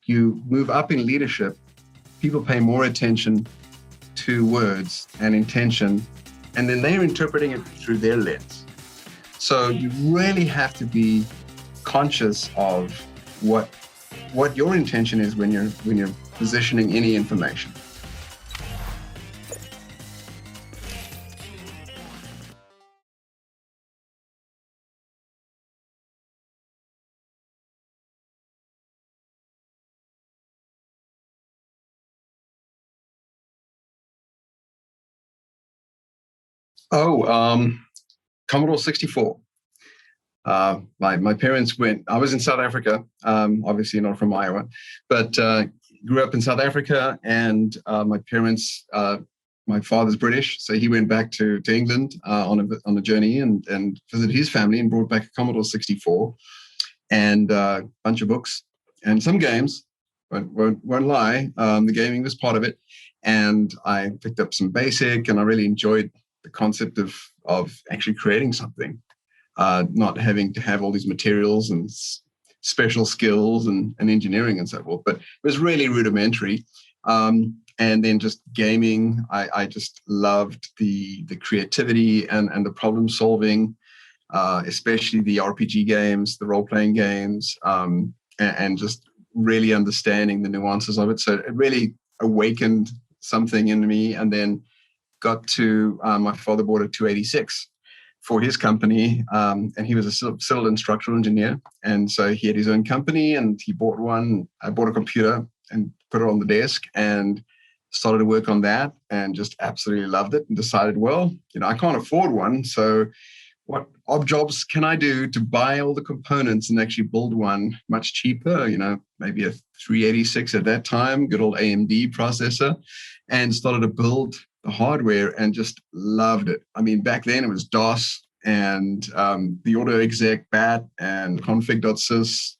you move up in leadership, people pay more attention to words and intention, and then they're interpreting it through their lens. So you really have to be conscious of what your intention is when you're positioning any information. Commodore 64. My parents I was in South Africa, obviously not from Iowa, but grew up in South Africa, and my parents, my father's British, so he went back to England on a journey and visited his family and brought back a Commodore 64 and a bunch of books and some games. Won't lie, the gaming was part of it, and I picked up some BASIC, and I really enjoyed the concept of actually creating something. Not having to have all these materials and special skills and engineering and so forth, but it was really rudimentary. And then just gaming, I just loved the creativity and the problem solving, especially the RPG games, the role-playing games, and just really understanding the nuances of it. So it really awakened something in me, and then got to, my father bought a 286 for his company, and he was a civil and structural engineer. And so he had his own company, and he bought one. I bought a computer and put it on the desk and started to work on that, and just absolutely loved it, and decided, well, I can't afford one. So what odd jobs can I do to buy all the components and actually build one much cheaper? Maybe a 386 at that time, good old AMD processor, and started to build the hardware and just loved it. I mean, back then it was DOS and the auto exec bat and config.sys,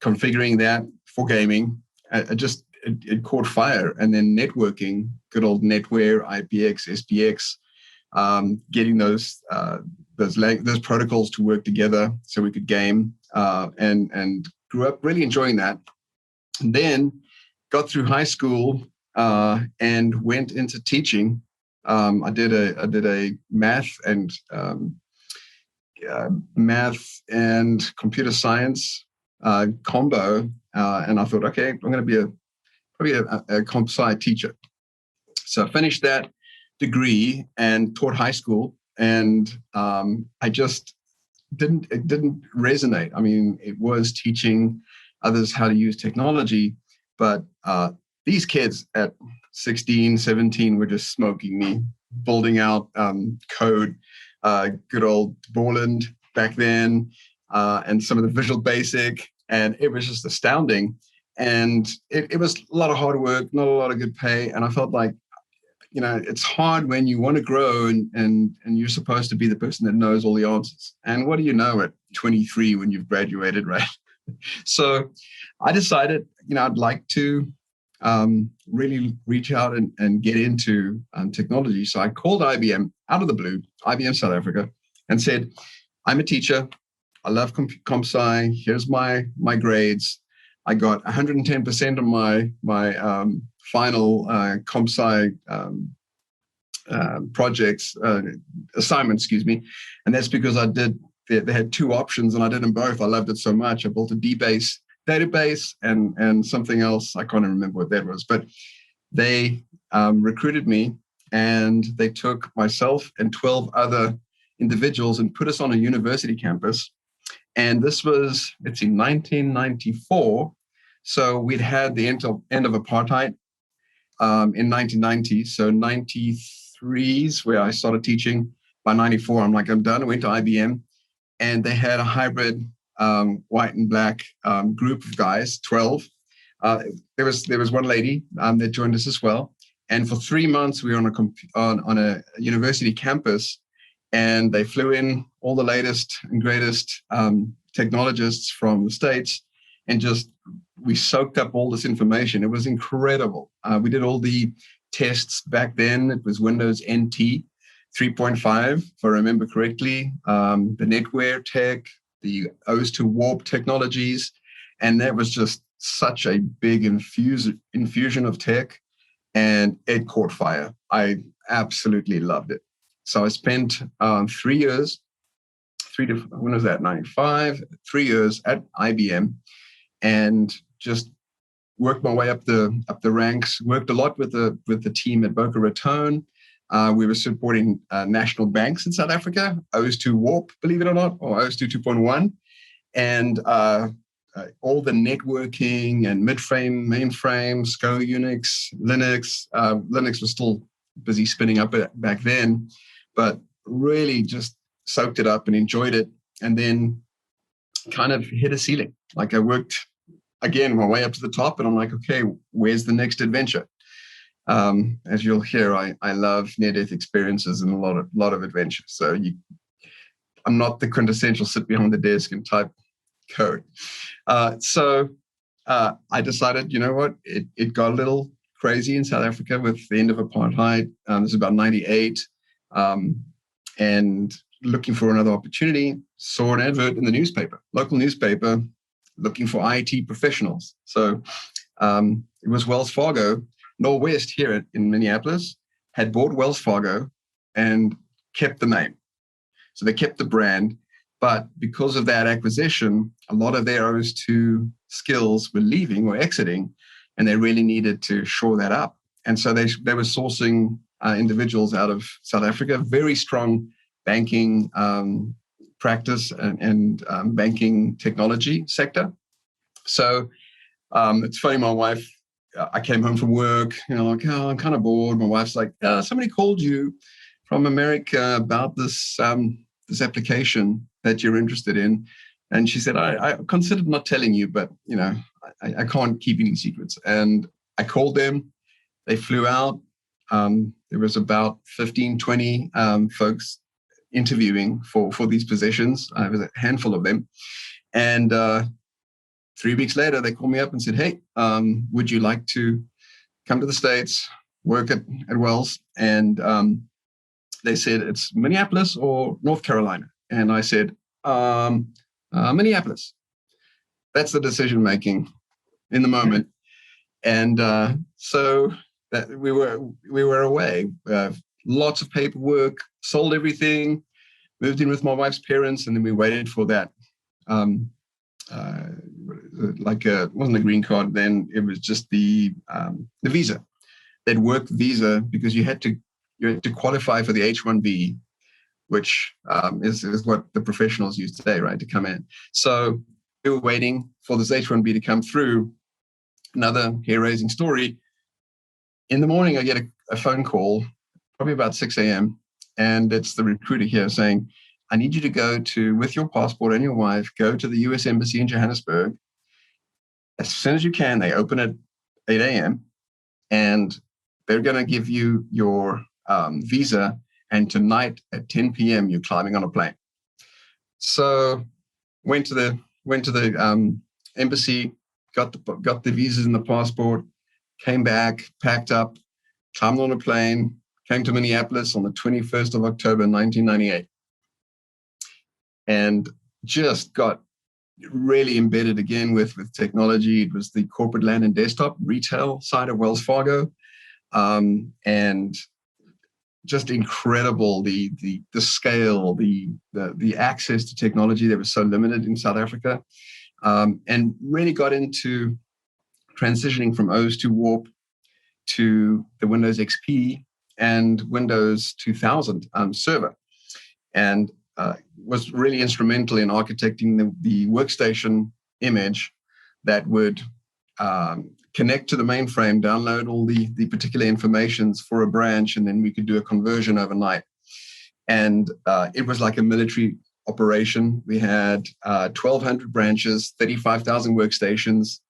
configuring that for gaming. It caught fire. And then networking, good old NetWare, IPX, SPX, getting those protocols to work together so we could game, and grew up really enjoying that. And then got through high school, and went into teaching. I did a math and computer science combo, and I thought, okay, I'm going to be probably a comp sci teacher. So I finished that degree and taught high school, and I just it didn't resonate. I mean, it was teaching others how to use technology, but these kids at 16, 17 were just smoking me, building out code, good old Borland back then, and some of the Visual Basic, and it was just astounding. And it was a lot of hard work, not a lot of good pay, and I felt like, it's hard when you want to grow and you're supposed to be the person that knows all the answers. And what do you know at 23 when you've graduated, right? So I decided, I'd like to really reach out and get into technology. So I called IBM out of the blue, IBM South Africa, and said, I'm a teacher. I love comp sci. Here's my grades. I got 110% of my final comp sci projects, assignments, and that's because they had two options and I did them both. I loved it so much. I built a DBase database and something else. I can't remember what that was, but they recruited me, and they took myself and 12 other individuals and put us on a university campus. And this was, it's in 1994. So we'd had the end of apartheid in 1990. So 93 is where I started teaching. By 94, I'm like, I'm done. I went to IBM, and they had a hybrid white and black group of guys, 12. There was one lady that joined us as well. And for 3 months, we were on a university campus, and they flew in all the latest and greatest technologists from the States, and we soaked up all this information. It was incredible. We did all the tests back then. It was Windows NT 3.5, if I remember correctly, the NetWare tech, the OS to Warp technologies, and that was just such a big infusion of tech, and it caught fire. I absolutely loved it. So I spent 3 years, when was that, 95? 3 years at IBM, and just worked my way up the ranks. Worked a lot with the team at Boca Raton. We were supporting national banks in South Africa, OS2 Warp, believe it or not, or OS2 2.1, and all the networking and midframe, mainframe, SCO Unix, Linux. Linux was still busy spinning up back then, but really just soaked it up and enjoyed it, and then kind of hit a ceiling. Like I worked again my way up to the top, and I'm like, okay, where's the next adventure? As you'll hear, I love near-death experiences and a lot of adventure. So I'm not the quintessential sit behind the desk and type code. So I decided, you know what, it got a little crazy in South Africa with the end of apartheid. This is about 98, and looking for another opportunity, saw an advert in the newspaper, local newspaper, looking for IT professionals. So it was Wells Fargo. Norwest here in Minneapolis had bought Wells Fargo and kept the name. So they kept the brand, but because of that acquisition, a lot of their OS2 skills were leaving or exiting, and they really needed to shore that up. And so they were sourcing individuals out of South Africa, very strong banking practice and banking technology sector. So it's funny, my wife, I came home from work, like, oh, I'm kind of bored. My wife's like, somebody called you from America about this application that you're interested in. And she said, I considered not telling you, but, I can't keep any secrets. And I called them. They flew out. There was about 15, 20 folks interviewing for these positions. There was a handful of them. And 3 weeks later, they called me up and said, hey, would you like to come to the States, work at Wells? And they said, it's Minneapolis or North Carolina. And I said, Minneapolis. That's the decision-making in the moment. And so that we were away. Lots of paperwork, sold everything, moved in with my wife's parents, and then we waited for that. It wasn't a green card then, it was just the visa, that work visa, because you had to qualify for the H-1B, which is what the professionals use today, right, to come in. So we were waiting for this H-1B to come through. Another hair-raising story. In the morning, I get a phone call, probably about 6 a.m., and it's the recruiter here saying, I need you to go with your passport and your wife, go to the U.S. Embassy in Johannesburg. As soon as you can, they open at 8 a.m., and they're going to give you your visa, and tonight at 10 p.m., you're climbing on a plane. So went to the embassy, got the visas and the passport, came back, packed up, climbed on a plane, came to Minneapolis on the 21st of October, 1998. And just got really embedded again with technology. It was the corporate land and desktop retail side of Wells Fargo. And just incredible, the scale, the access to technology that was so limited in South Africa. And really got into transitioning from OS2 Warp to the Windows XP and Windows 2000 server. And was really instrumental in architecting the workstation image that would connect to the mainframe, download all the particular informations for a branch, and then we could do a conversion overnight. And it was like a military operation. We had 1,200 branches, 35,000 workstations,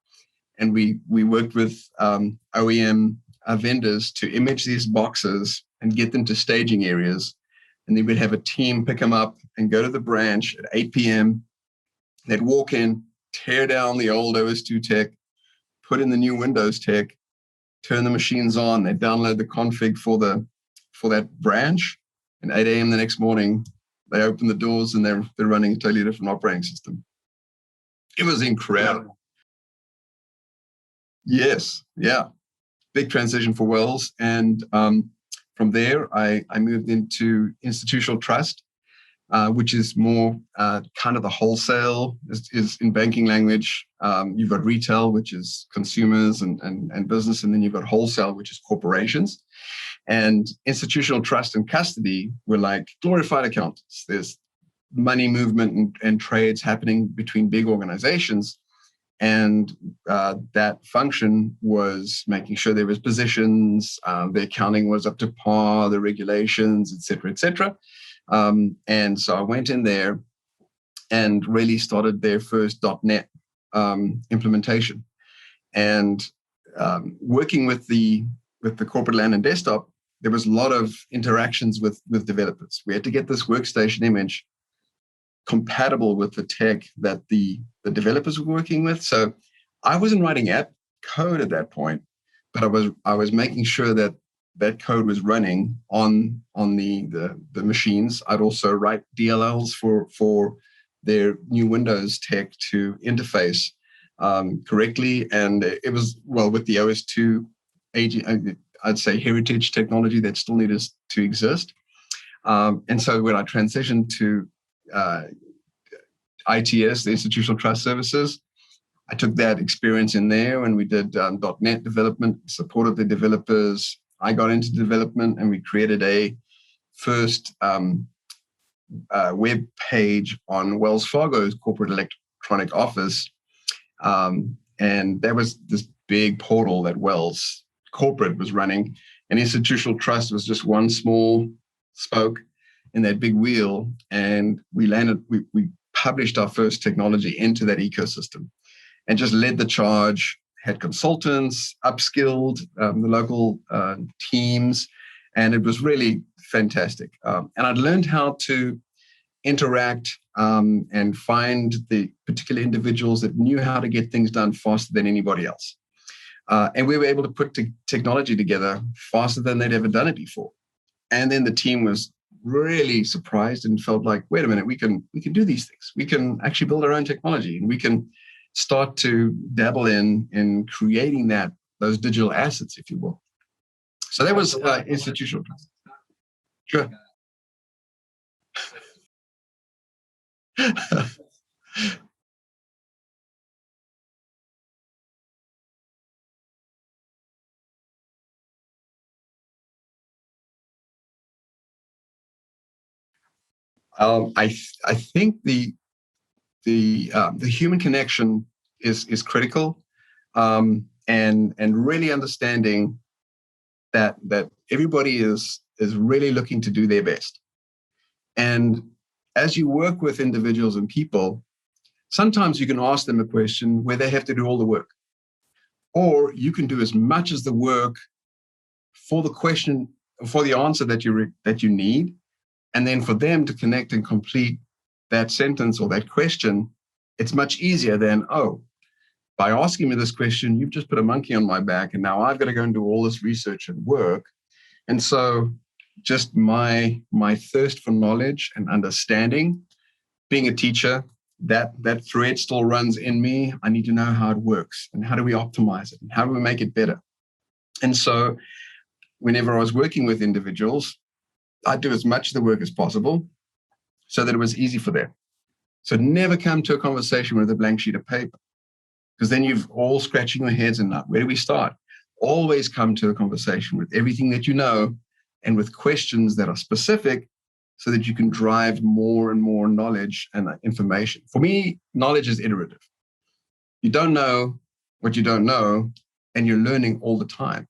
and we worked with OEM vendors to image these boxes and get them to staging areas. And then we'd have a team pick them up and go to the branch at 8 p.m. They'd walk in, tear down the old OS2 tech, put in the new Windows tech, turn the machines on. They download the config for that branch. And 8 a.m. the next morning, they open the doors and they're running a totally different operating system. It was incredible. Yes, yeah, big transition for Wells, and from there I moved into institutional trust, which is more kind of the wholesale is in banking language. You've got retail, which is consumers and business, and then you've got wholesale, which is corporations. And institutional trust and custody were like glorified accountants. There's money movement and trades happening between big organizations. And that function was making sure there was positions, the accounting was up to par, the regulations, et cetera, et cetera. And so I went in there and really started their first .NET implementation. And working with the corporate LAN and desktop, there was a lot of interactions with developers. We had to get this workstation image compatible with the tech that the developers were working with. So I wasn't writing app code at that point, but I was making sure that that code was running on the machines. I'd also write DLLs for their new Windows tech to interface correctly. And it was, well, with the OS2 I'd say heritage technology that still needed to exist. And so when I transitioned to ITS, the Institutional Trust Services, I took that experience in there and we did .NET development, supported the developers. I got into development and we created a first web page on Wells Fargo's corporate electronic office. And there was this big portal that Wells Corporate was running, and Institutional Trust was just one small spoke in that big wheel. And we published our first technology into that ecosystem and just led the charge, had consultants, upskilled the local teams, and it was really fantastic. And I'd learned how to interact and find the particular individuals that knew how to get things done faster than anybody else. And we were able to put technology together faster than they'd ever done it before. And then the team was really surprised and felt like, wait a minute, we can do these things. We can actually build our own technology, and we can start to dabble in creating those digital assets, if you will. So that was institutional trust. Sure. I think the human connection is critical, and really understanding that everybody is really looking to do their best. And as you work with individuals and people, sometimes you can ask them a question where they have to do all the work, or you can do as much as the work for the question, for the answer that you need. And then for them to connect and complete that sentence or that question, it's much easier than, by asking me this question, you've just put a monkey on my back, and now I've got to go and do all this research and work. And so just my thirst for knowledge and understanding, being a teacher, that thread still runs in me. I need to know how it works and how do we optimize it and how do we make it better. And so whenever I was working with individuals, I'd do as much of the work as possible so that it was easy for them. So never come to a conversation with a blank sheet of paper, because then you've all scratching your heads and where do we start? Always come to a conversation with everything that you know and with questions that are specific so that you can drive more and more knowledge and information. For me, knowledge is iterative. You don't know what you don't know, and you're learning all the time.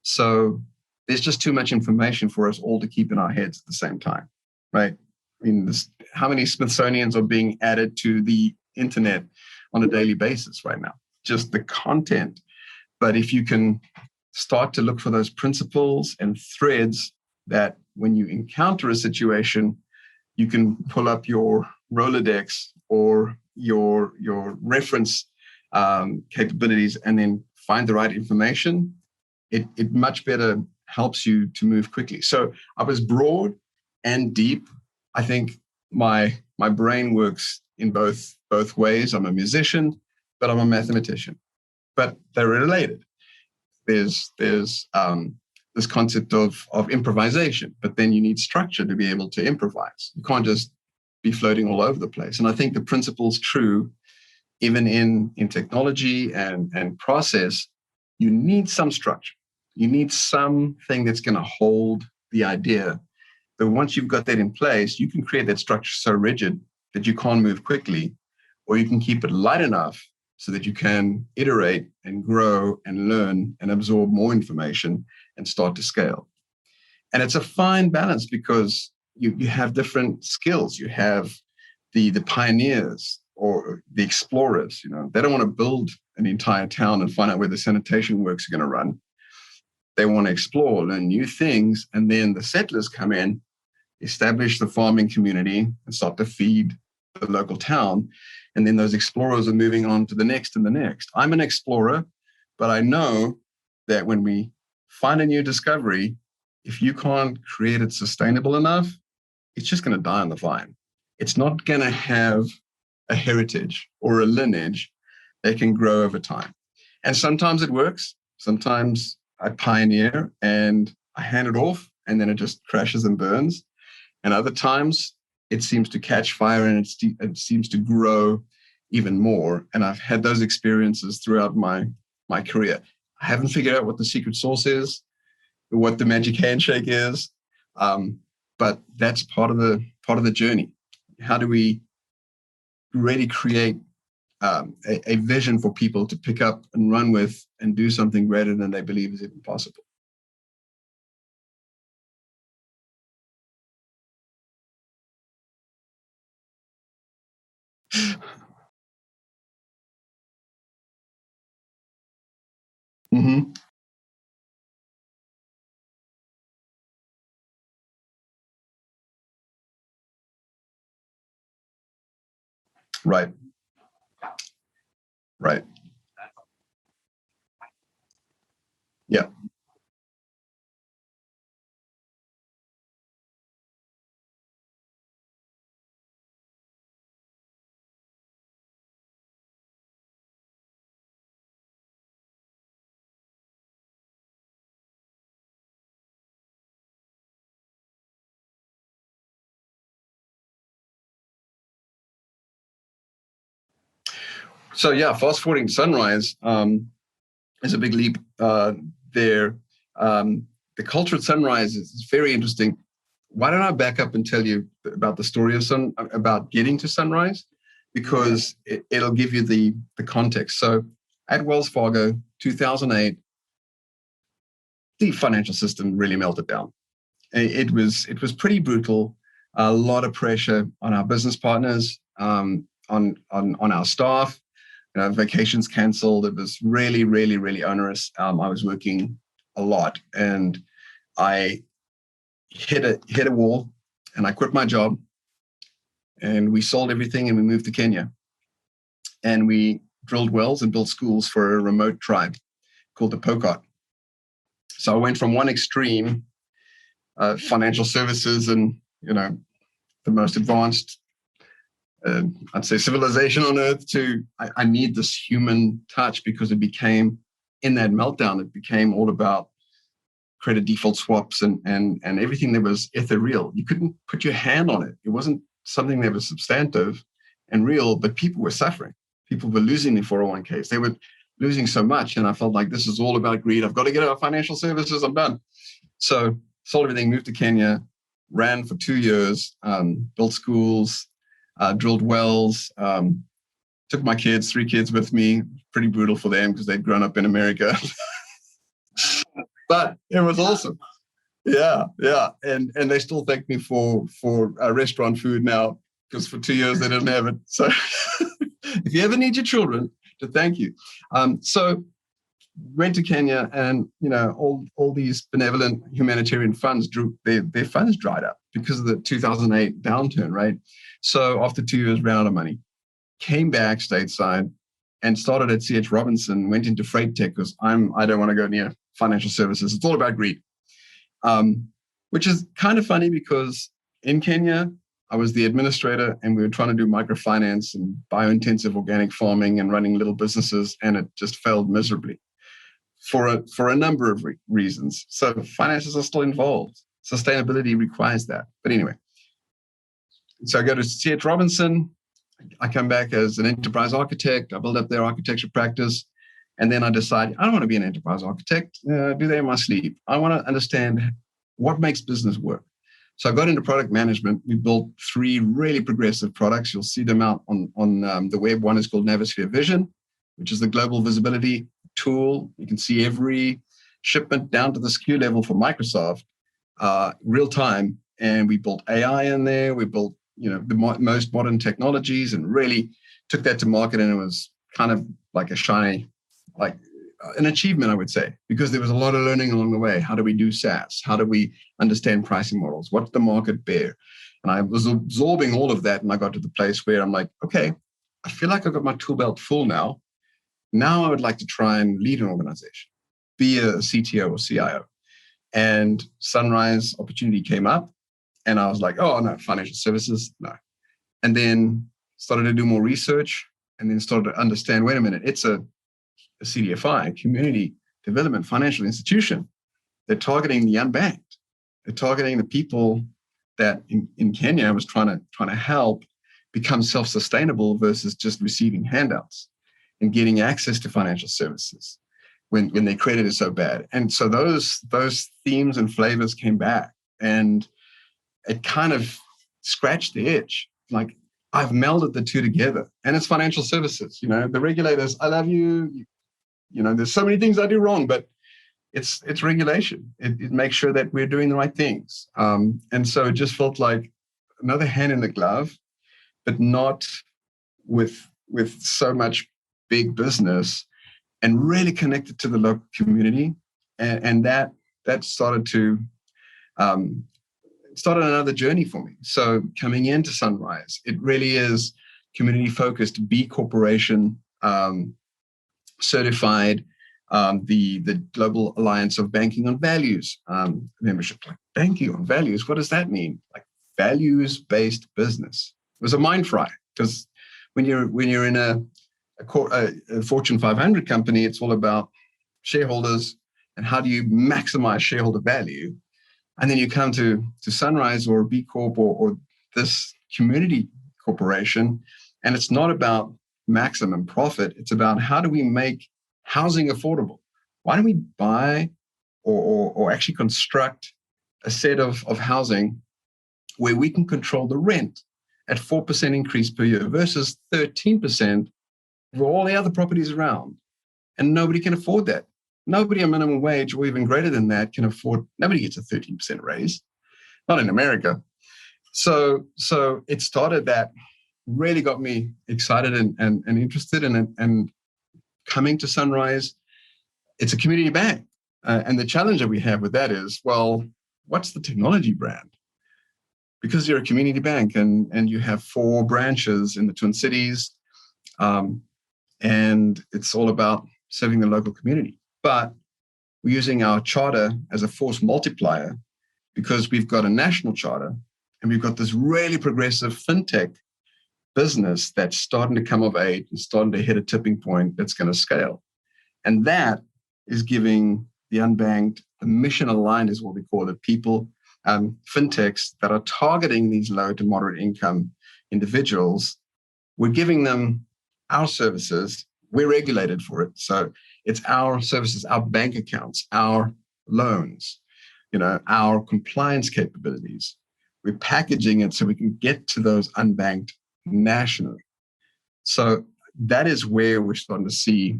So there's just too much information for us all to keep in our heads at the same time, right? I mean, how many Smithsonians are being added to the internet on a daily basis right now? Just the content. But if you can start to look for those principles and threads that when you encounter a situation, you can pull up your Rolodex or your reference capabilities and then find the right information, it much better helps you to move quickly. So I was broad and deep. I think my brain works in both ways. I'm a musician, but I'm a mathematician. but they're related. There's this concept of improvisation, but then you need structure to be able to improvise. You can't just be floating all over the place. And I think the principle's true even in technology and process. You need some structure. You need something that's going to hold the idea. But once you've got that in place, you can create that structure so rigid that you can't move quickly, or you can keep it light enough so that you can iterate and grow and learn and absorb more information and start to scale. And it's a fine balance because you have different skills. You have the pioneers or the explorers. They don't want to build an entire town and find out where the sanitation works are going to run. They want to explore, learn new things, and then the settlers come in, establish the farming community, and start to feed the local town. And then those explorers are moving on to the next and the next. I'm an explorer, but I know that when we find a new discovery, if you can't create it sustainable enough, it's just going to die on the vine. It's not going to have a heritage or a lineage that can grow over time. And sometimes it works. Sometimes I pioneer and I hand it off, and then it just crashes and burns. And other times it seems to catch fire and it seems to grow even more. And I've had those experiences throughout my career. I haven't figured out what the secret sauce is, what the magic handshake is, but that's part of the journey. How do we really create a vision for people to pick up and run with and do something greater than they believe is even possible? Mm-hmm. Right. Right. Yeah. So yeah, fast forwarding to Sunrise is a big leap there. The culture at Sunrise is very interesting. Why don't I back up and tell you about the story of about getting to Sunrise, because it'll give you the context. So at Wells Fargo, 2008, the financial system really melted down. It was pretty brutal. A lot of pressure on our business partners, on our staff. Vacations canceled. It was really, really, really onerous. I was working a lot, and I hit a wall, and I quit my job, and we sold everything, and we moved to Kenya, and we drilled wells and built schools for a remote tribe called the Pokot. So I went from one extreme, financial services, and the most advanced, I'd say, civilization on earth, to I need this human touch, because it became, in that meltdown, it became all about credit default swaps and everything that was ethereal. You couldn't put your hand on it. It wasn't something that was substantive and real, but people were suffering. People were losing their 401ks. They were losing so much, and I felt like this is all about greed. I've got to get out of financial services. I'm done. So sold everything, moved to Kenya, ran for 2 years, built schools, drilled wells, took my kids, 3 kids with me. Pretty brutal for them because they'd grown up in America. But it was awesome. Yeah. And they still thank me for restaurant food now, because for 2 years they didn't have it. So if you ever need your children to thank you. So went to Kenya, and all these benevolent humanitarian funds their funds dried up because of the 2008 downturn, right? So after 2 years, ran out of money, came back stateside, and started at C.H. Robinson, went into freight tech because I don't want to go near financial services. It's all about greed, which is kind of funny because in Kenya, I was the administrator, and we were trying to do microfinance and biointensive organic farming and running little businesses, and it just failed miserably for a number of reasons. So finances are still involved. Sustainability requires that. But anyway, so I go to C.H. Robinson. I come back as an enterprise architect. I build up their architecture practice. And then I decide I don't want to be an enterprise architect. Do that in my sleep. I want to understand what makes business work. So I got into product management. We built 3 really progressive products. You'll see them out on the web. One is called Navisphere Vision, which is the global visibility tool. You can see every shipment down to the SKU level for Microsoft, real time. And we built AI in there. We built the most modern technologies and really took that to market. And it was kind of like a shiny, like an achievement, I would say, because there was a lot of learning along the way. How do we do SaaS? How do we understand pricing models? What's the market bear? And I was absorbing all of that. And I got to the place where I'm like, okay, I feel like I've got my tool belt full now. Now I would like to try and lead an organization, be a CTO or CIO. And Sunrise opportunity came up. And I was like, oh, no, financial services, no. And then started to do more research and then started to understand, wait a minute, it's a CDFI, community development financial institution. They're targeting the unbanked. They're targeting the people that in Kenya I was trying to help become self-sustainable versus just receiving handouts and getting access to financial services when their credit is so bad. And so those themes and flavors came back, and it kind of scratched the itch. Like, I've melded the two together, and it's financial services. The regulators, I love you. There's so many things I do wrong, but it's regulation. It makes sure that we're doing the right things. And so it just felt like another hand in the glove, but not with so much big business, and really connected to the local community. And that started to started another journey for me. So coming into Sunrise, it really is community-focused, B Corporation certified, the Global Alliance of Banking on Values membership. Like, banking on values, what does that mean? Like, values-based business. It was a mind fry, because when you're in a Fortune 500 company, it's all about shareholders and how do you maximize shareholder value. And then you come to Sunrise or B Corp or this community corporation, and it's not about maximum profit. It's about how do we make housing affordable? Why don't we buy or actually construct a set of housing where we can control the rent at 4% increase per year versus 13% for all the other properties around? And nobody can afford that. Nobody on minimum wage or even greater than that can afford, nobody gets a 13% raise, not in America. So it started that, really got me excited and interested in it. And coming to Sunrise, it's a community bank. And the challenge that we have with that is, well, what's the technology brand? Because you're a community bank and you have 4 branches in the Twin Cities, and it's all about serving the local community. But we're using our charter as a force multiplier, because we've got a national charter and we've got this really progressive fintech business that's starting to come of age and starting to hit a tipping point that's going to scale. And that is giving the unbanked, the mission aligned is what we call it, people, fintechs that are targeting these low to moderate income individuals. We're giving them our services. We're regulated for it. So it's our services, our bank accounts, our loans, our compliance capabilities. We're packaging it so we can get to those unbanked nationally. So that is where we're starting to see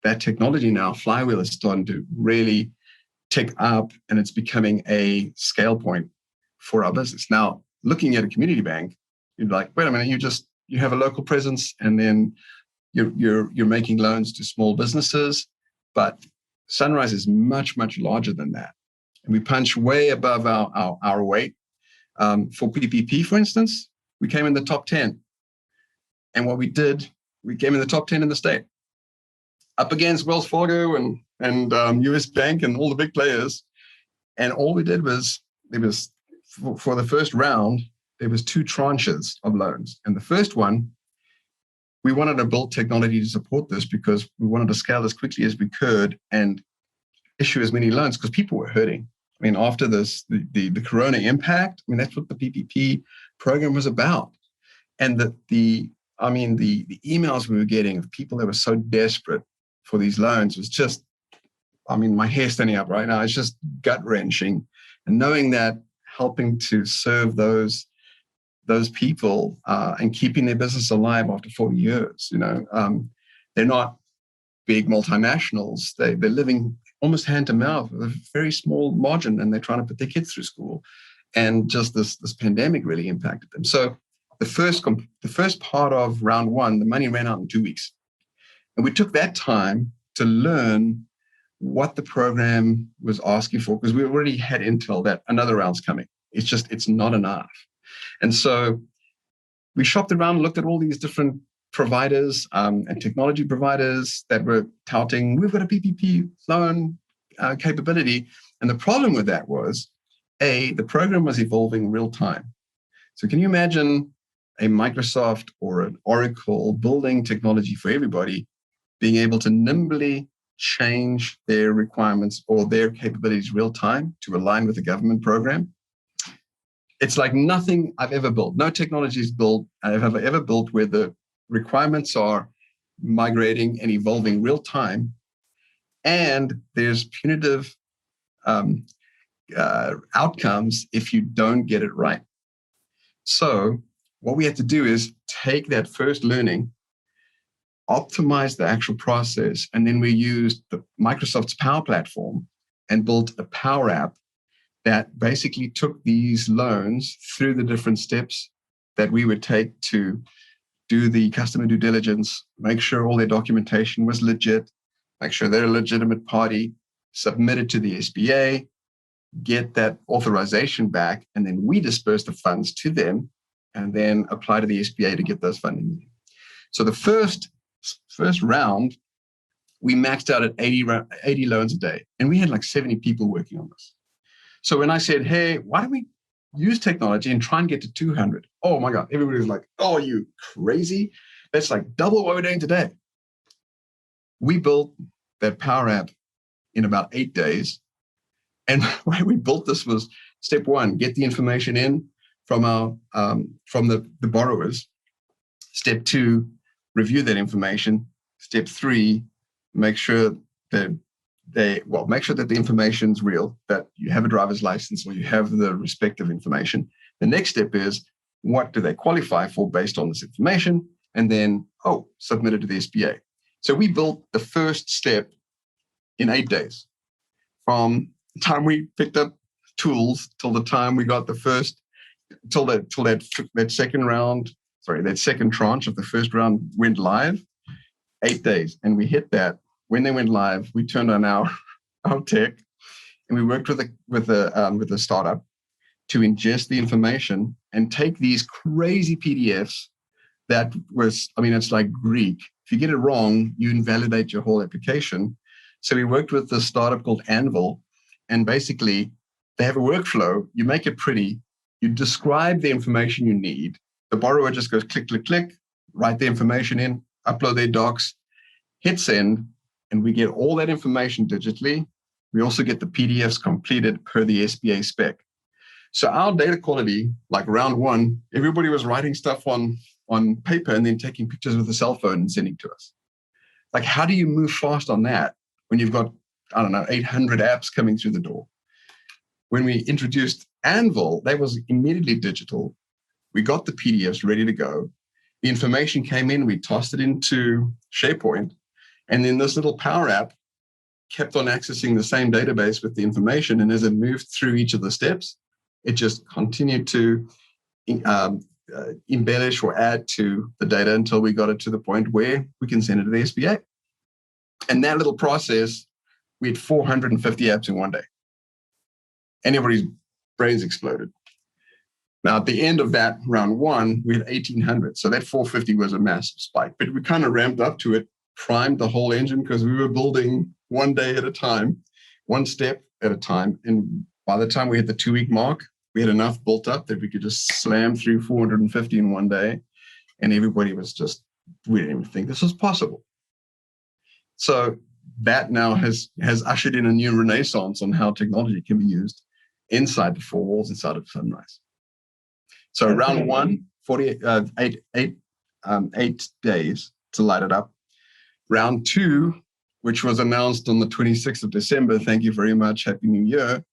that technology now, flywheel, is starting to really tick up, and it's becoming a scale point for our business. Now, looking at a community bank, you're like, wait a minute, you have a local presence, and then you're making loans to small businesses, but Sunrise is much, much larger than that. And we punch way above our weight. For PPP, for instance, we came in the top 10. And what we did, we came in the top 10 in the state, up against Wells Fargo and US Bank and all the big players. And all we did was, it was for the first round, there was two tranches of loans. And the first one, we wanted to build technology to support this because we wanted to scale as quickly as we could and issue as many loans because people were hurting. I mean, after this, the Corona impact, I mean, that's what the PPP program was about. And the emails we were getting of people that were so desperate for these loans was just, I mean, my hair standing up right now. It's just gut wrenching. And knowing that helping to serve those people and keeping their business alive after 40 years, they're not big multinationals. They're living almost hand to mouth with a very small margin, and they're trying to put their kids through school. And just this pandemic really impacted them. So the first part of round one, the money ran out in 2 weeks. And we took that time to learn what the program was asking for, because we already had intel that another round's coming. It's not enough. And so we shopped around, looked at all these different providers and technology providers that were touting, we've got a PPP loan capability. And the problem with that was, the program was evolving real time. So can you imagine a Microsoft or an Oracle building technology for everybody being able to nimbly change their requirements or their capabilities real time to align with the government program? It's like nothing I've ever built. No technology is built I've ever built where the requirements are migrating and evolving real time, and there's punitive outcomes if you don't get it right. So what we had to do is take that first learning, optimize the actual process, and then we used Microsoft's Power Platform and built a Power App that basically took these loans through the different steps that we would take to do the customer due diligence, make sure all their documentation was legit, make sure they're a legitimate party, submit it to the SBA, get that authorization back, and then we disperse the funds to them and then apply to the SBA to get those funding. So the first round, we maxed out at 80 loans a day, and we had like 70 people working on this. So when I said, hey, why don't we use technology and try and get to 200? Oh my God, everybody was like, oh, are you crazy? That's like double what we're doing today. We built that Power App in about 8 days. And the way we built this was step one, get the information in from the borrowers. Step two, review that information. Step three, make sure that the information's real, that you have a driver's license or you have the respective information. The next step is, what do they qualify for based on this information? And then, submit it to the SBA. So we built the first step in 8 days. From the time we picked up tools till the time we got that second tranche of the first round went live, 8 days. And we hit that. When they went live, we turned on our tech, and we worked with a startup to ingest the information and take these crazy PDFs that was, it's like Greek. If you get it wrong, you invalidate your whole application. So we worked with this startup called Anvil, and basically they have a workflow. You make it pretty. You describe the information you need. The borrower just goes click, click, click, write the information in, upload their docs, hit send, and we get all that information digitally. We also get the PDFs completed per the SBA spec. So our data quality, like round one, everybody was writing stuff on paper and then taking pictures with a cell phone and sending to us. Like, how do you move fast on that when you've got, 800 apps coming through the door? When we introduced Anvil, that was immediately digital. We got the PDFs ready to go. The information came in, we tossed it into SharePoint, and then this little Power App kept on accessing the same database with the information. And as it moved through each of the steps, it just continued to embellish or add to the data until we got it to the point where we can send it to the SBA. And that little process, we had 450 apps in one day. Anybody's brains exploded. Now, at the end of that round one, we had 1,800. So that 450 was a massive spike. But we kind of ramped up to it, primed the whole engine, because we were building one day at a time, one step at a time. And by the time we hit the 2-week mark, We had enough built up that we could just slam through 450 in one day. And everybody was just, we didn't even think this was possible. So that now has ushered in a new renaissance on how technology can be used inside the four walls inside of Sunrise. So round one, 8 days to light it up. Round two, which was announced on the 26th of December, thank you very much, Happy New Year,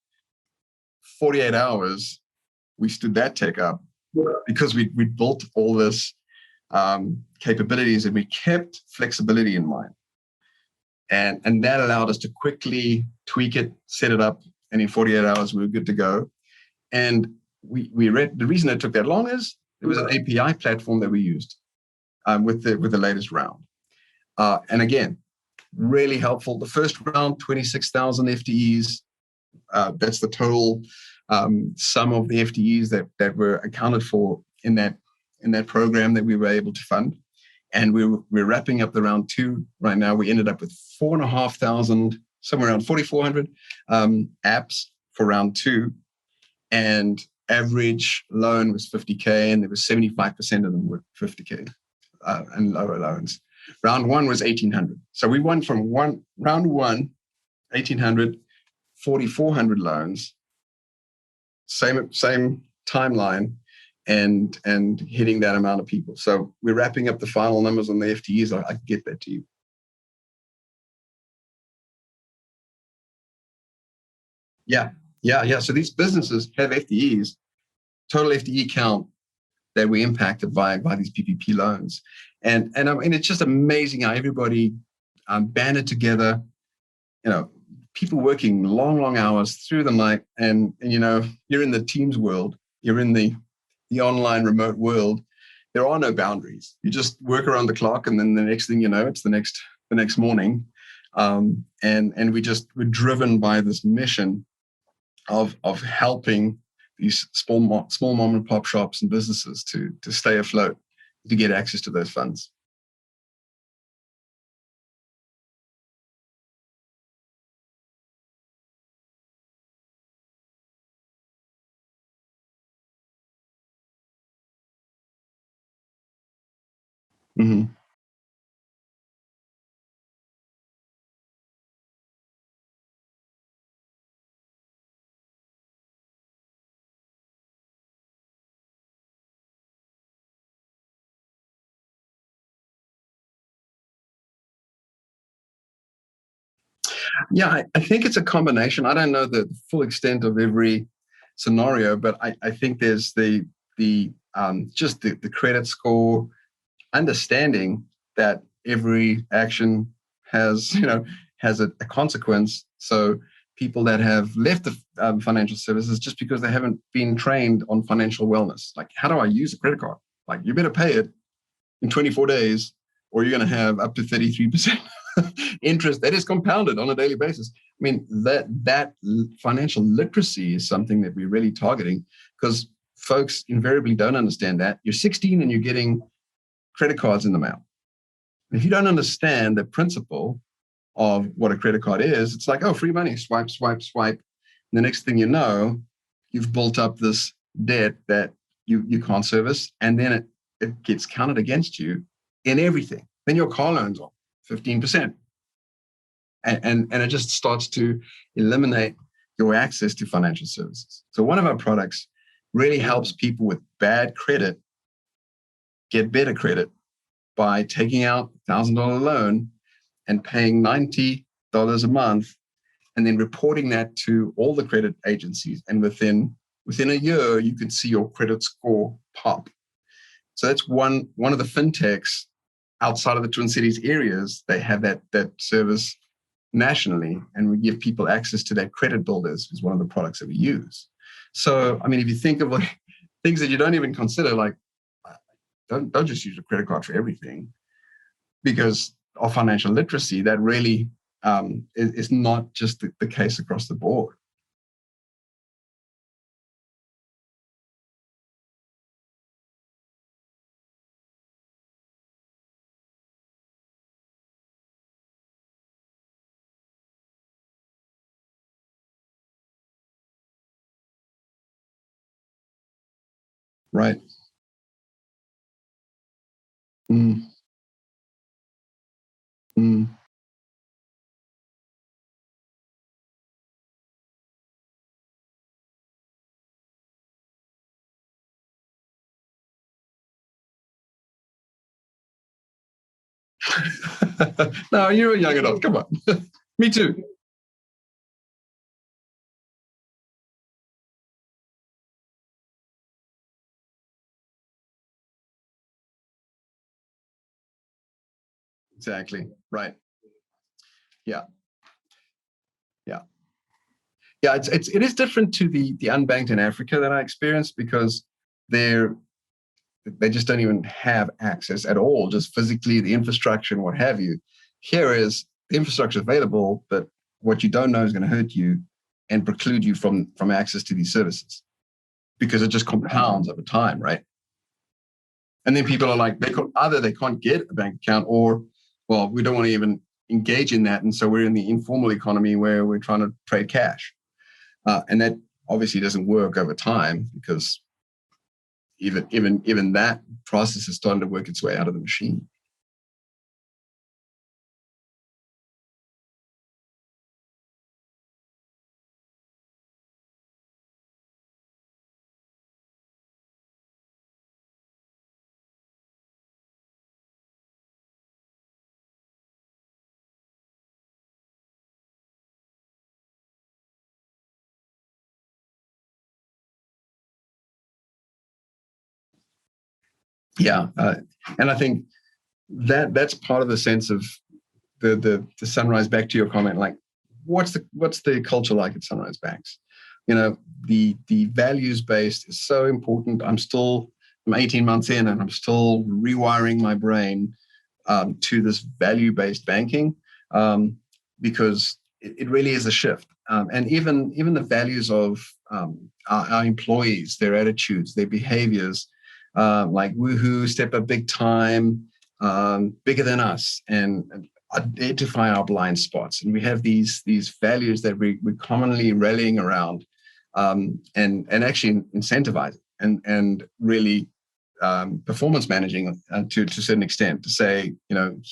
48 hours, we stood that tech up because we built all this capabilities and we kept flexibility in mind. And that allowed us to quickly tweak it, set it up, and in 48 hours, we were good to go. And we read, the reason it took that long is there was an API platform that we used with the latest round. And again, really helpful. The first round, 26,000 FTEs. That's the total sum of the FTEs that were accounted for in that program that we were able to fund. And we're wrapping up the round two right now. We ended up with 4,500, somewhere around 4,400 apps for round two. And average loan was 50K, and there was 75% of them were 50K and lower loans. Round one was 1,800. So we won from round one, 1,800, 4,400 loans, same timeline, and hitting that amount of people. So we're wrapping up the final numbers on the FTEs. I can get that to you. Yeah. So these businesses have FTEs, total FTE count that we impacted by these PPP loans. And I mean, it's just amazing how everybody banded together, people working long hours through the night. And you're in the Teams world, you're in the online remote world. There are no boundaries. You just work around the clock, and then the next thing you know, it's the next morning. And we're driven by this mission of helping these small mom and pop shops and businesses to stay afloat, to get access to those funds. Mm-hmm. Yeah, I think it's a combination. I don't know the full extent of every scenario, but I think there's the credit score, understanding that every action has a consequence. So people that have left the financial services just because they haven't been trained on financial wellness, like, how do I use a credit card? Like, you better pay it in 24 days, or you're going to have up to 33% interest that is compounded on a daily basis. I mean, that financial literacy is something that we're really targeting, because folks invariably don't understand that. You're 16 and you're getting credit cards in the mail. If you don't understand the principle of what a credit card is, it's like, oh, free money, swipe, swipe, swipe. And the next thing you know, you've built up this debt that you can't service, and then it gets counted against you in everything. Then your car loan's on 15%. And it just starts to eliminate your access to financial services. So one of our products really helps people with bad credit get better credit by taking out a $1,000 loan and paying $90 a month, and then reporting that to all the credit agencies. And within a year, you can see your credit score pop. So that's one of the fintechs outside of the Twin Cities areas. They have that service nationally, and we give people access to that. Credit builders is one of the products that we use. So, I mean, if you think of like things that you don't even consider, like, don't just use a credit card for everything, because of financial literacy, that really is not just the case across the board. Right. Mm, mm. No, you're a young adult. Come on. Me too. Exactly. Right. Yeah. Yeah. Yeah. It is different to the unbanked in Africa that I experienced because they're they just don't even have access at all, just physically the infrastructure and what have you. Here is the infrastructure available, but what you don't know is going to hurt you and preclude you from access to these services because it just compounds over time, right? And then people are like, either they can't get a bank account or, well, we don't want to even engage in that. And so we're in the informal economy where we're trying to trade cash. And that obviously doesn't work over time because even that process is starting to work its way out of the machine. Yeah, and I think that's part of the sense of the Sunrise. Back to your comment, like what's the culture like at Sunrise Banks? You know, the values based is so important. I'm 18 months in, and I'm still rewiring my brain to this value based banking because it really is a shift. And even the values of our employees, their attitudes, their behaviors, like woohoo, step up big time, bigger than us, and identify our blind spots. And we have these values that we're commonly rallying around and actually incentivizing and really performance managing to a certain extent to say,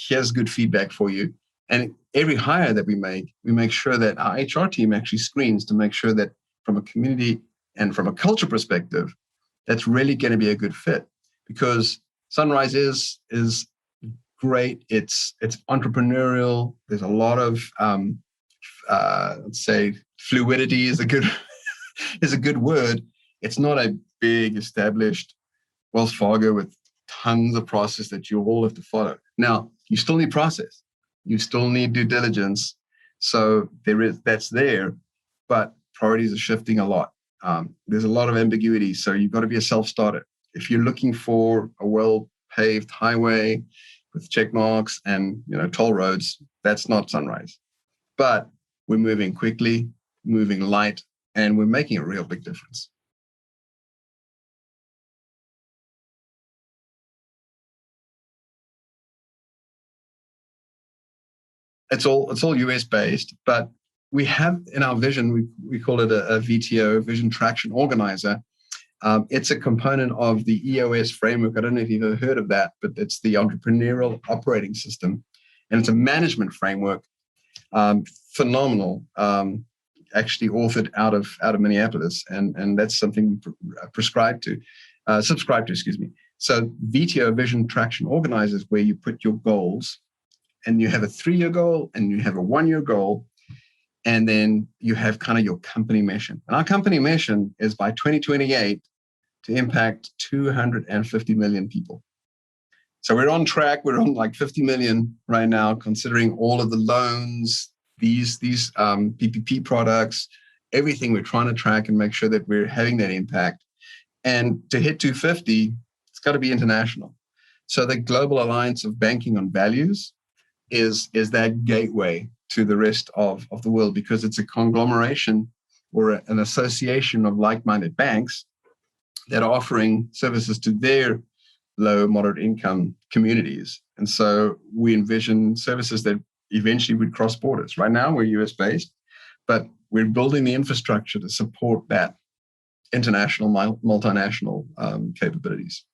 here's good feedback for you. And every hire that we make sure that our HR team actually screens to make sure that from a community and from a culture perspective, that's really going to be a good fit because Sunrise is great. It's entrepreneurial. There's a lot of let's say fluidity is a good is a good word. It's not a big established Wells Fargo with tons of process that you all have to follow. Now, you still need process. You still need due diligence. So that's there, but priorities are shifting a lot. There's a lot of ambiguity. So you've got to be a self-starter. If you're looking for a well-paved highway with check marks and toll roads, that's not Sunrise. But we're moving quickly, moving light, and we're making a real big difference. It's all US based, but we have in our vision we call it a VTO, Vision Traction Organizer. It's a component of the EOS framework. I don't know if you've ever heard of that, but it's the Entrepreneurial Operating System, and it's a management framework. Phenomenal, actually authored out of Minneapolis, and that's something we subscribe to. Excuse me. So VTO, Vision Traction Organizer, is where you put your goals and you have a 3-year goal and you have a 1-year goal. And then you have kind of your company mission. And our company mission is by 2028 to impact 250 million people. So we're on track. We're on like 50 million right now, considering all of the loans, these PPP products, everything we're trying to track and make sure that we're having that impact. And to hit 250, it's got to be international. So the Global Alliance of Banking on Values is that gateway to the rest of the world because it's a conglomeration or an association of like-minded banks that are offering services to their low, moderate income communities. And so we envision services that eventually would cross borders. Right now, we're US based, but we're building the infrastructure to support that international, multinational capabilities.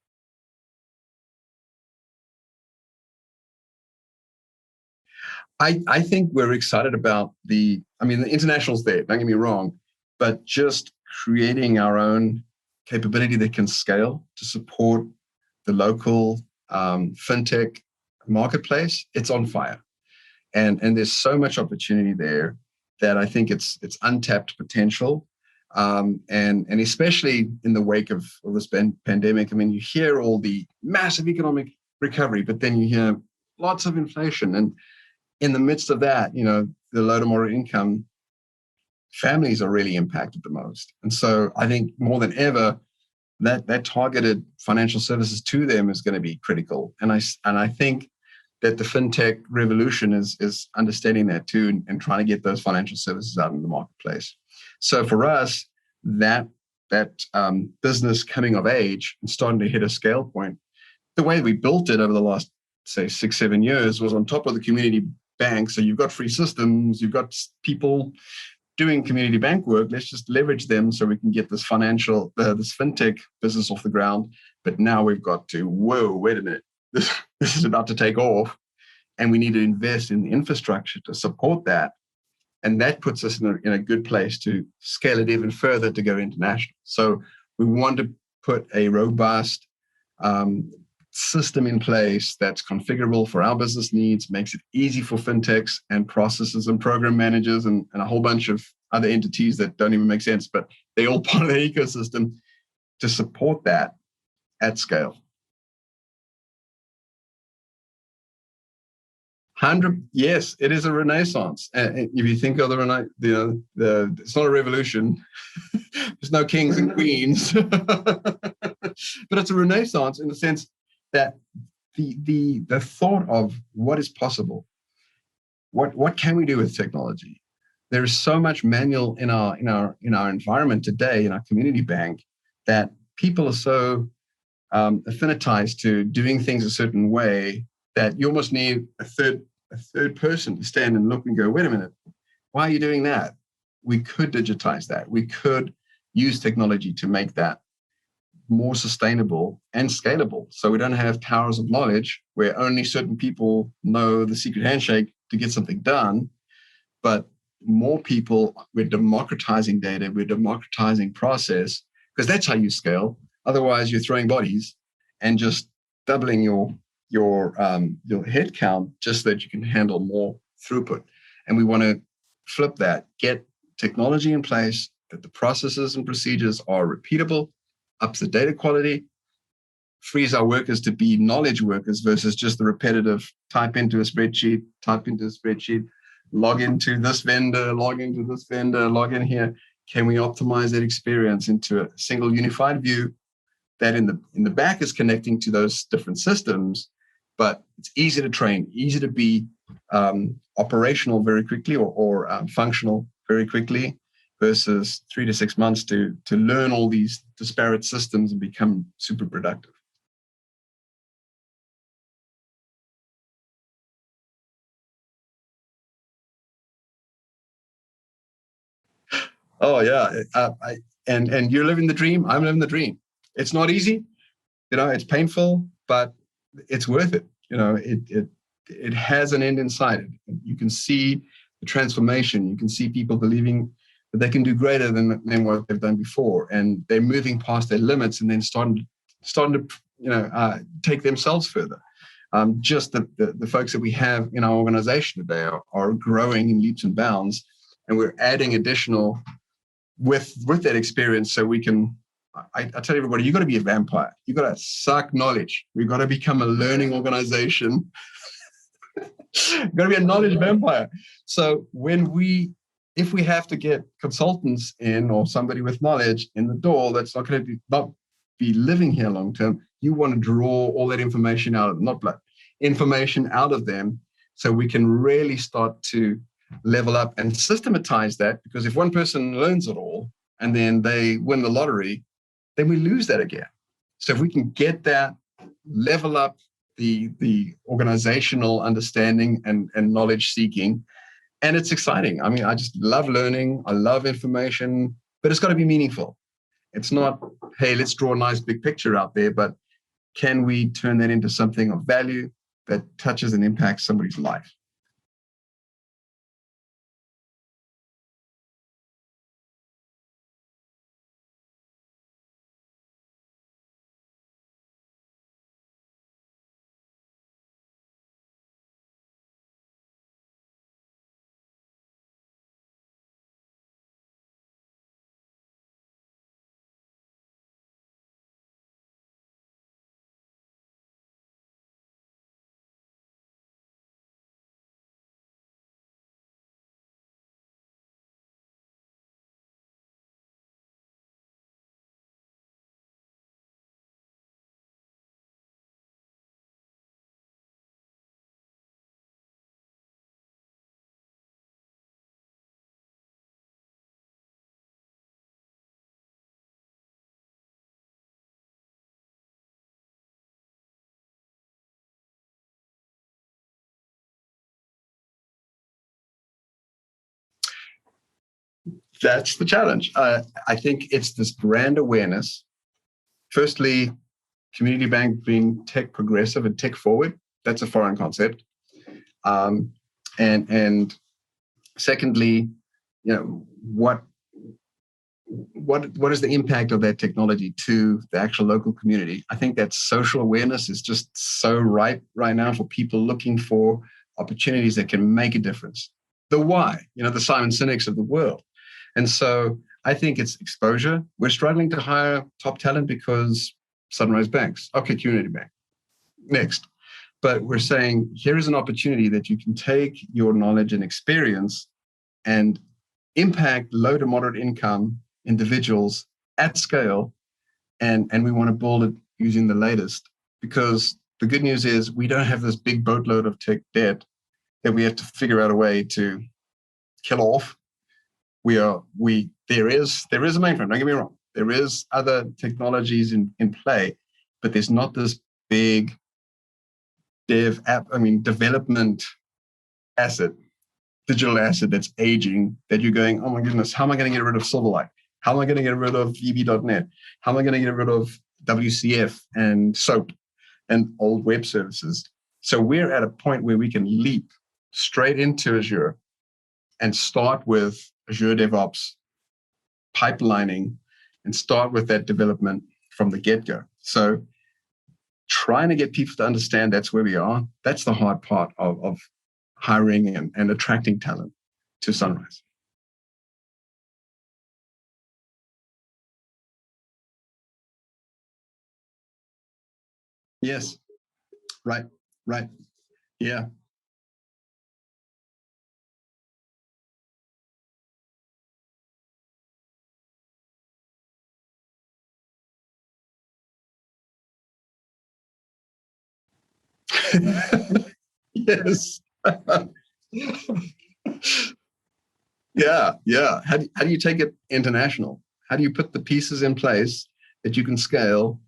I think we're excited about the international's there, don't get me wrong, but just creating our own capability that can scale to support the local fintech marketplace, it's on fire. And there's so much opportunity there that I think it's untapped potential. And especially in the wake of this pandemic, you hear all the massive economic recovery, but then you hear lots of inflation. And in the midst of that, the low to moderate income families are really impacted the most. And so I think more than ever, that targeted financial services to them is going to be critical. And I think that the fintech revolution is understanding that too, and trying to get those financial services out in the marketplace. So for us, that business coming of age and starting to hit a scale point, the way we built it over the last, say, 6-7 years was on top of the community bank. So you've got free systems, you've got people doing community bank work. Let's just leverage them so we can get this this fintech business off the ground. But now we've got to, wait a minute, this is about to take off, and we need to invest in the infrastructure to support that. And that puts us in a good place to scale it even further to go international. So we want to put a robust system in place that's configurable for our business needs, makes it easy for fintechs and processors and program managers and a whole bunch of other entities that don't even make sense, but they're all part of the ecosystem to support that at scale. 100, yes, it is a renaissance. And if you think of it's not a revolution. There's no kings and queens, but it's a renaissance in the sense that the thought of what is possible, what can we do with technology? There is so much manual in our environment today, in our community bank, that people are so affinitized to doing things a certain way that you almost need a third person to stand and look and go, wait a minute, why are you doing that? We could digitize that. We could use technology to make that more sustainable and scalable. So we don't have towers of knowledge where only certain people know the secret handshake to get something done, but more people, we're democratizing data, we're democratizing process, because that's how you scale. Otherwise, you're throwing bodies and just doubling your head count just so that you can handle more throughput. And we want to flip that, get technology in place, that the processes and procedures are repeatable, ups the data quality, frees our workers to be knowledge workers versus just the repetitive type into a spreadsheet, log into this vendor, log into this vendor, log in here. Can we optimize that experience into a single unified view that in the back is connecting to those different systems, but it's easy to train, easy to be operational very quickly or functional very quickly, versus 3 to 6 months to learn all these disparate systems and become super productive. Oh yeah, and you're living the dream. I'm living the dream. It's not easy, it's painful, but it's worth it. It has an end in sight. You can see the transformation. You can see people believing that they can do greater than what they've done before, and they're moving past their limits and then starting to take themselves further. Just the folks that we have in our organization today are growing in leaps and bounds, and we're adding additional with that experience, so we can. I tell everybody, you got to be a vampire. You got to suck knowledge. We've got to become a learning organization. You've got to be a knowledge vampire. So if we have to get consultants in or somebody with knowledge in the door that's not going to be living here long term, you want to draw all that information out of information out of them, so we can really start to level up and systematize that. Because if one person learns it all and then they win the lottery, then we lose that again. So if we can get that, level up the organizational understanding and knowledge seeking, and it's exciting. I just love learning. I love information, but it's got to be meaningful. It's not, hey, let's draw a nice big picture out there, but can we turn that into something of value that touches and impacts somebody's life? That's the challenge. I think it's this brand awareness. Firstly, community bank being tech progressive and tech forward. That's a foreign concept. Um, and secondly, what is the impact of that technology to the actual local community? I think that social awareness is just so ripe right now for people looking for opportunities that can make a difference. The why, the Simon Sinek's of the world. And so I think it's exposure. We're struggling to hire top talent because Sunrise Banks, okay, community bank. Next. But we're saying here is an opportunity that you can take your knowledge and experience and impact low to moderate income individuals at scale. And we want to build it using the latest, because the good news is we don't have this big boatload of tech debt that we have to figure out a way to kill off. There is a mainframe, don't get me wrong. There is other technologies in play, but there's not this big development asset, digital asset that's aging, that you're going, oh my goodness, how am I going to get rid of Silverlight? How am I going to get rid of VB.net? How am I going to get rid of WCF and SOAP and old web services? So we're at a point where we can leap straight into Azure and start with Azure DevOps, pipelining, and start with that development from the get-go. So trying to get people to understand that's where we are, that's the hard part of hiring and attracting talent to Sunrise. Yes, right, right. Yeah. Yes. Yeah, yeah. How do you take it international? How do you put the pieces in place that you can scale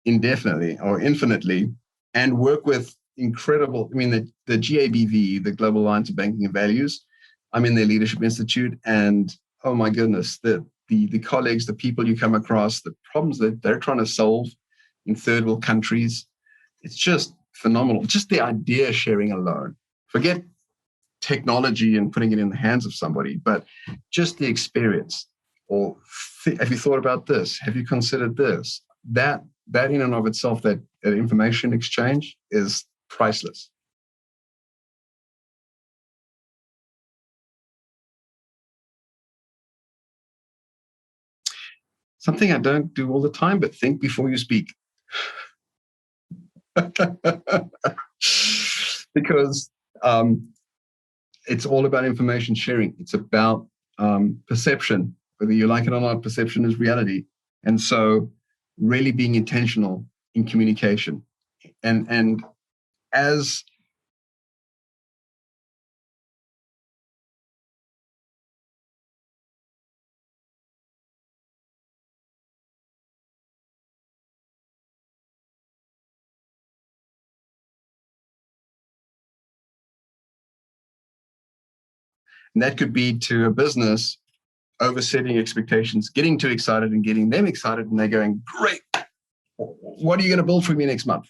indefinitely or infinitely and work with incredible, the GABV, the Global Alliance of Banking and Values, I'm in their Leadership Institute, and oh my goodness, the colleagues, the people you come across, the problems that they're trying to solve in third world countries, it's just phenomenal. Just the idea sharing alone. Forget technology and putting it in the hands of somebody, but just the experience. Or have you thought about this? Have you considered this? That in and of itself, that information exchange is priceless. Something I don't do all the time, but think before you speak. Because it's all about information sharing. It's about perception. Whether you like it or not, perception is reality. And so really being intentional in communication. And as and that could be to a business oversetting expectations, getting too excited and getting them excited, and they're going, great, what are you going to build for me next month?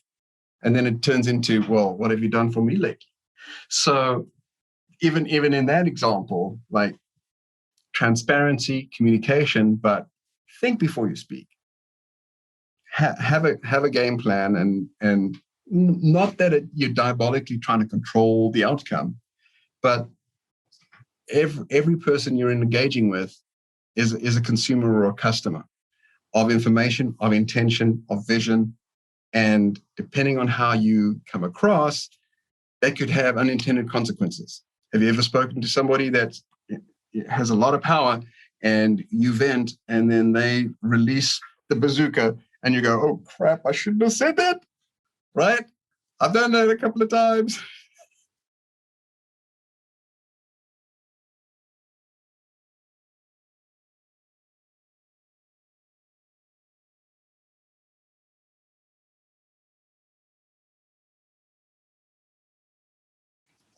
And then it turns into, well, what have you done for me lately? So even in that example, like transparency, communication, but think before you speak. Have a game plan, and not that you're diabolically trying to control the outcome, but every person you're engaging with is a consumer or a customer of information, of intention, of vision. And depending on how you come across, that could have unintended consequences. Have you ever spoken to somebody that has a lot of power and you vent and then they release the bazooka and you go, oh crap, I shouldn't have said that, right? I've done that a couple of times.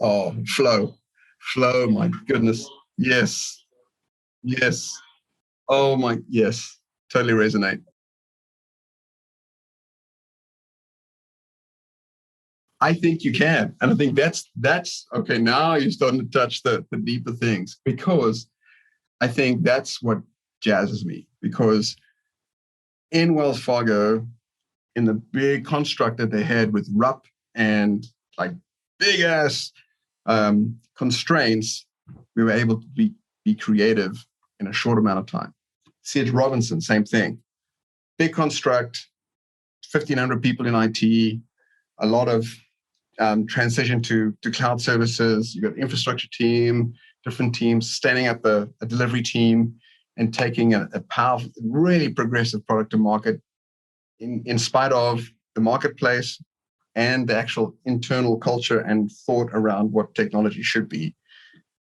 Oh, flow, my goodness. Yes, yes. Oh my, yes, totally resonate. I think you can. And I think that's okay. Now you're starting to touch the deeper things, because I think that's what jazzes me. Because in Wells Fargo, in the big construct that they had with RUP and like big ass constraints, we were able to be creative in a short amount of time. C.H. Robinson, same thing. Big construct, 1,500 people in IT, a lot of transition to cloud services. You've got infrastructure team, different teams, standing up a delivery team and taking a powerful, really progressive product to market in spite of the marketplace and the actual internal culture and thought around what technology should be.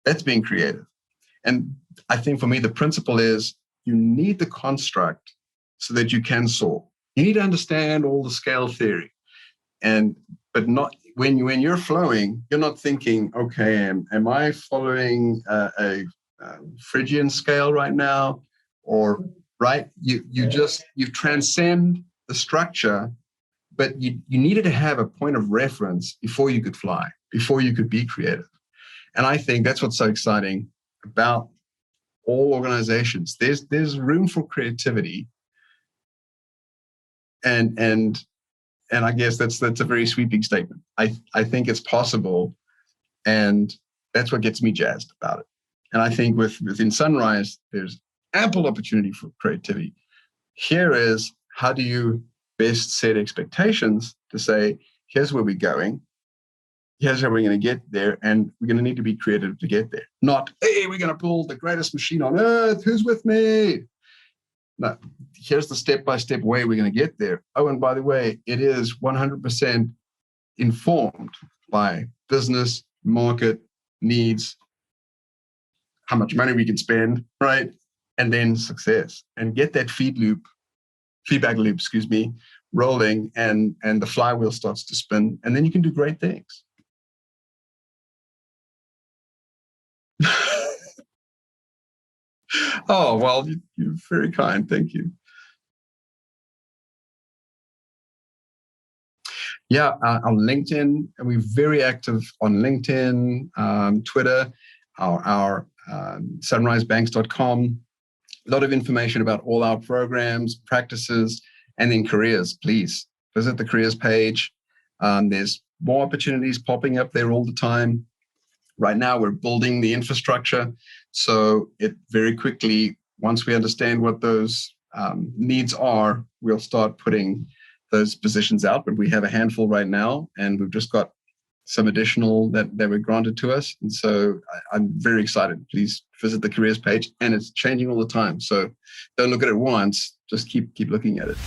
That's being creative. And I think for me, the principle is you need the construct so that you can solve. You need to understand all the scale theory. But not when you're flowing, you're not thinking, okay, am I following a Phrygian scale right now? Or right? You transcend the structure, but you needed to have a point of reference before you could fly, before you could be creative. And I think that's what's so exciting about all organizations. There's room for creativity, and I guess that's a very sweeping statement. I think it's possible, and that's what gets me jazzed about it. And I think within Sunrise, there's ample opportunity for creativity. Here is, how do you best set expectations to say, here's where we're going, here's how we're going to get there, and we're going to need to be creative to get there. Not, hey, we're going to pull the greatest machine on earth, who's with me? No, here's the step-by-step way we're going to get there. Oh, and by the way, it is 100% informed by business, market, needs, how much money we can spend, right? And then success. And get that feedback loop, rolling, and the flywheel starts to spin, and then you can do great things. Oh, well, you're very kind. Thank you. Yeah, on LinkedIn, and we're very active on LinkedIn, Twitter, our sunrisebanks.com. A lot of information about all our programs, practices, and then careers. Please visit the careers page. There's more opportunities popping up there all the time. Right now, we're building the infrastructure. So it very quickly, once we understand what those needs are, we'll start putting those positions out. But we have a handful right now, and we've just got some additional that were granted to us. And so I'm very excited. Please visit the careers page, and it's changing all the time. So don't look at it once, just keep looking at it.